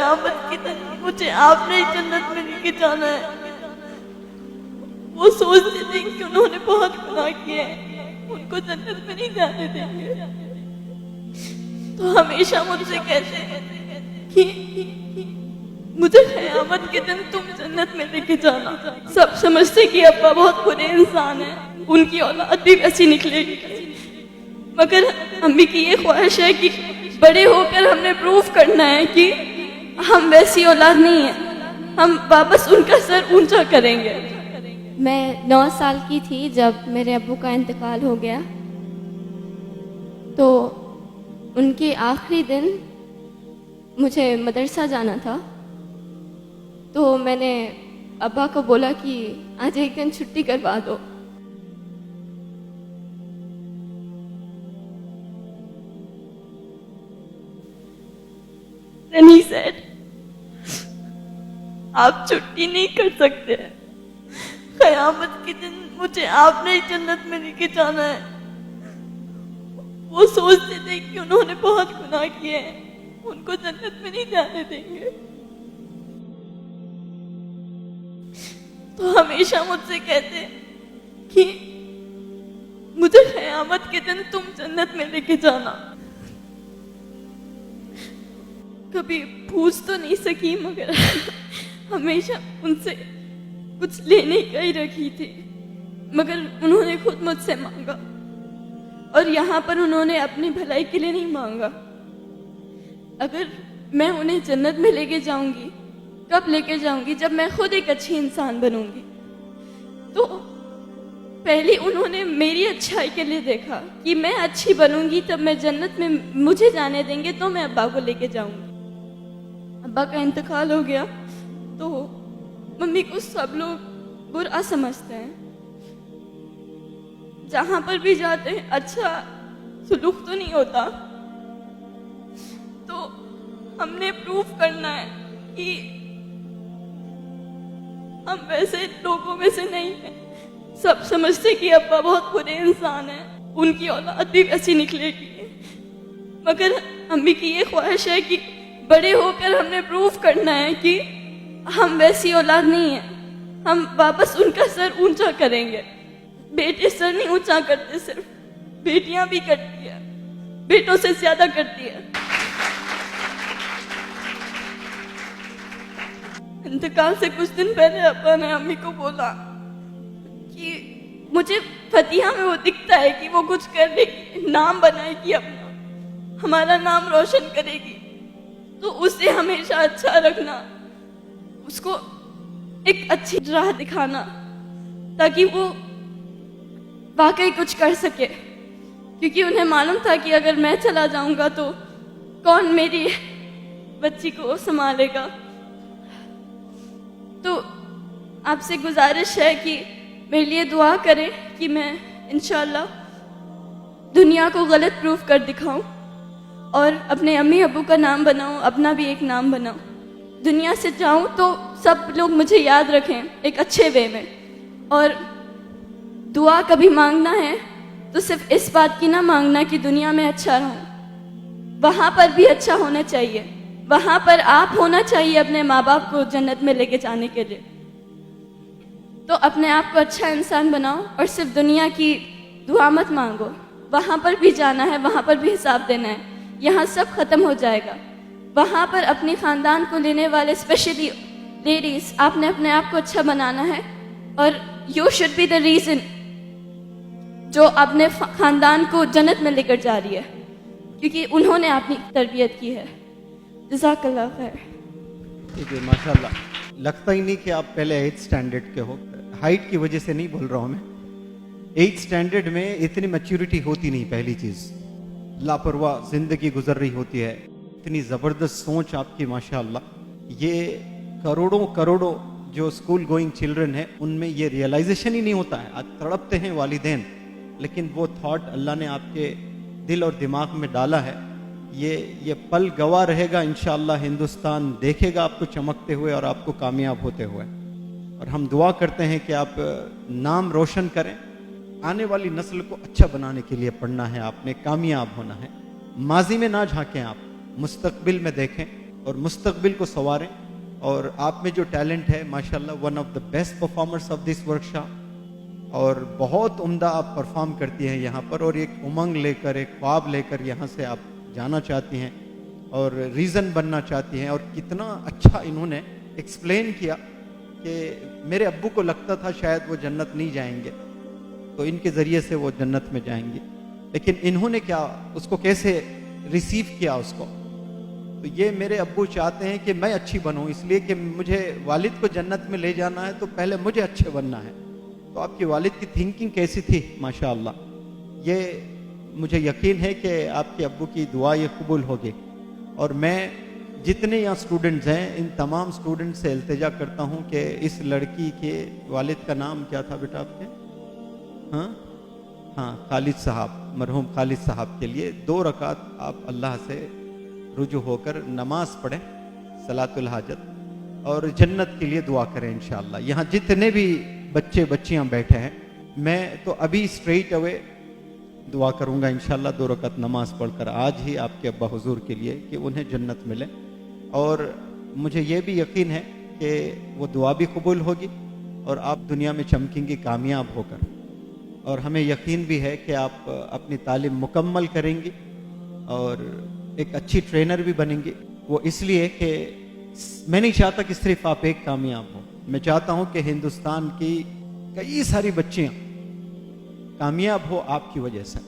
क़यामत के दिन मुझे आपने जन्नत में लेके जाना है। वो सोचते थे कि उन्होंने बहुत गुनाह किए हैं, उनको जन्नत में नहीं जाने देंगे, तो हमेशा मुझसे कहते हैं कि मुझे क़यामत के दिन तुम जन्नत में लेके जाना। सब समझते कि अब्बा बहुत बुरे इंसान हैं, उनकी औलाद भी वैसी निकलेगी, मगर अम्मी की ये ख्वाहिश है कि बड़े होकर हमने प्रूफ करना है कि हम वैसी औलाद नहीं है, हम वापस उनका सर ऊंचा करेंगे। मैं 9 साल की थी जब मेरे अब्बू का इंतकाल हो गया। तो उनके आखिरी दिन मुझे मदरसा जाना था, तो मैंने अब्बा को बोला कि आज एक दिन छुट्टी करवा दो। Then he said, आप छुट्टी नहीं कर सकते, क़यामत के दिन मुझे आपने जन्नत में लेके जाना है। वो सोचते थे कि उन्होंने बहुत गुनाह किए हैं, उनको जन्नत में नहीं जाने देंगे, तो हमेशा मुझसे कहते कि मुझे क़यामत के दिन तुम जन्नत में लेके जाना। कभी पूछ तो नहीं सकी, मगर हमेशा उनसे कुछ लेने का ही रखी थी, मगर उन्होंने खुद मुझसे मांगा, और यहाँ पर उन्होंने अपनी भलाई के लिए नहीं मांगा। अगर मैं उन्हें जन्नत में लेके जाऊंगी, कब लेके जाऊंगी? जब मैं खुद एक अच्छी इंसान बनूंगी। तो पहले उन्होंने मेरी अच्छाई के लिए देखा कि मैं अच्छी बनूंगी, तब मैं जन्नत में मुझे जाने देंगे, तो मैं अब्बा को लेके जाऊंगी। अब्बा का इंतकाल हो गया तो मम्मी को सब लोग बुरा समझते हैं, जहां पर भी जाते हैं अच्छा सुलूक तो नहीं होता। तो हमने प्रूफ करना है कि हम वैसे लोगों में से नहीं हैं। सब समझते कि अब्बा बहुत बुरे इंसान हैं, उनकी औलाद भी वैसी निकलेगी, मगर अम्मी की ये ख्वाहिश है कि बड़े होकर हमने प्रूफ करना है कि हम वैसी औलाद नहीं है, हम वापस उनका सर ऊंचा करेंगे। बेटे सर नहीं ऊंचा करते, सिर्फ बेटियां भी करती है, बेटों से ज्यादा करती है। इंतकाल से कुछ दिन पहले अब्बा ने अम्मी को बोला कि मुझे फतिहा में वो दिखता है कि वो कुछ करेगी, नाम बनाएगी अपना, हमारा नाम रोशन करेगी, तो उसे हमेशा अच्छा रखना, उसको एक अच्छी राह दिखाना, ताकि वो वाकई कुछ कर सके। क्योंकि उन्हें मालूम था कि अगर मैं चला जाऊंगा तो कौन मेरी बच्ची को संभालेगा। तो आपसे गुजारिश है कि मेरे लिए दुआ करें कि मैं इंशाल्लाह दुनिया को गलत प्रूफ कर दिखाऊं और अपने अम्मी अब्बू का नाम बनाऊं, अपना भी एक नाम बनाऊं। दुनिया से जाऊं तो सब लोग मुझे याद रखें एक अच्छे वे में। और दुआ कभी मांगना है तो सिर्फ इस बात की ना मांगना कि दुनिया में अच्छा रहूं, वहां पर भी अच्छा होना चाहिए, वहां पर आप होना चाहिए अपने माँ बाप को जन्नत में लेके जाने के लिए। तो अपने आप को अच्छा इंसान बनाओ और सिर्फ दुनिया की दुआ मत मांगो, वहां पर भी जाना है, वहां पर भी हिसाब देना है। यहाँ सब खत्म हो जाएगा, वहां पर अपने खानदान को लेने वाले स्पेशली लेडीज, आपने अपने आप को अच्छा बनाना है और you should be the reason जो अपने खानदान को जन्नत में लेकर जा रही है, क्योंकि उन्होंने अपनी तरबियत की है। जज़ाकल्लाह खैर। ठीक है, माशाल्लाह। लगता ही नहीं कि आप पहले 8th स्टैंडर्ड के हो। हाइट की वजह से नहीं बोल रहा हूँ मैं, 8th स्टैंडर्ड में इतनी मैच्योरिटी होती नहीं। पहली चीज़, लापरवाह जिंदगी गुजर रही होती है, इतनी ज़बरदस्त सोच आपकी माशाल्लाह। ये करोड़ों करोड़ों जो स्कूल गोइंग चिल्ड्रन है उनमें ये रियलाइजेशन ही नहीं होता है। आज तड़पते हैं वालिदैन, लेकिन वो थॉट अल्लाह ने आपके दिल और दिमाग में डाला है। ये पल गवाह रहेगा इंशाअल्लाह, हिंदुस्तान देखेगा आपको चमकते हुए और आपको कामयाब होते हुए। और हम दुआ करते हैं कि आप नाम रोशन करें, आने वाली नस्ल को अच्छा बनाने के लिए पढ़ना है आपने, कामयाब होना है। माजी में ना झांकें आप, मुस्तकबिल में देखें और मुस्तकबिल को संवारें। और आप में जो टैलेंट है माशाल्लाह, one of the best performers of this workshop, और बहुत उम्दा आप परफॉर्म करती हैं यहाँ पर, और एक उमंग लेकर, एक ख्वाब लेकर यहाँ से आप जाना चाहती हैं और रीज़न बनना चाहती हैं। और कितना अच्छा इन्होंने एक्सप्लेन किया कि मेरे अब्बू को लगता था शायद वो जन्नत नहीं जाएंगे, तो इनके ज़रिए से वो जन्नत में जाएंगे, लेकिन इन्होंने क्या उसको कैसे रिसीव किया उसको। तो ये मेरे अब्बू चाहते हैं कि मैं अच्छी बनूं, इसलिए कि मुझे वालिद को जन्नत में ले जाना है तो पहले मुझे अच्छे बनना है। तो आपकी वालिद की थिंकिंग कैसी थी माशाअल्लाह, ये मुझे यकीन है कि आपके अब्बू की दुआ ये कबूल होगी। और मैं जितने यहाँ स्टूडेंट्स हैं, इन तमाम स्टूडेंट्स से इल्तिजा करता हूँ कि इस लड़की के वालिद का नाम क्या था बेटा आपके? हाँ, खालिद साहब, मरहूम खालिद साहब के लिए 2 रकात आप अल्लाह से रुजू होकर नमाज पढ़ें, सलातुल हाजत, और जन्नत के लिए दुआ करें इंशाअल्लाह। यहाँ जितने भी बच्चे बच्चियाँ बैठे हैं, मैं तो अभी स्ट्रेट अवे दुआ करूँगा इंशाअल्लाह 2 रकात नमाज पढ़कर आज ही आपके अब्बा हुजूर के लिए कि उन्हें जन्नत मिले। और मुझे ये भी यकीन है कि वो दुआ भी कबूल होगी और आप दुनिया में चमकेंगी कामयाब होकर। और हमें यकीन भी है कि आप अपनी तालीम मुकम्मल करेंगी और एक अच्छी ट्रेनर भी बनेंगी। वो इसलिए कि मैं नहीं चाहता कि सिर्फ आप एक कामयाब हो, मैं चाहता हूं कि हिंदुस्तान की कई सारी बच्चियां कामयाब हो आपकी वजह से।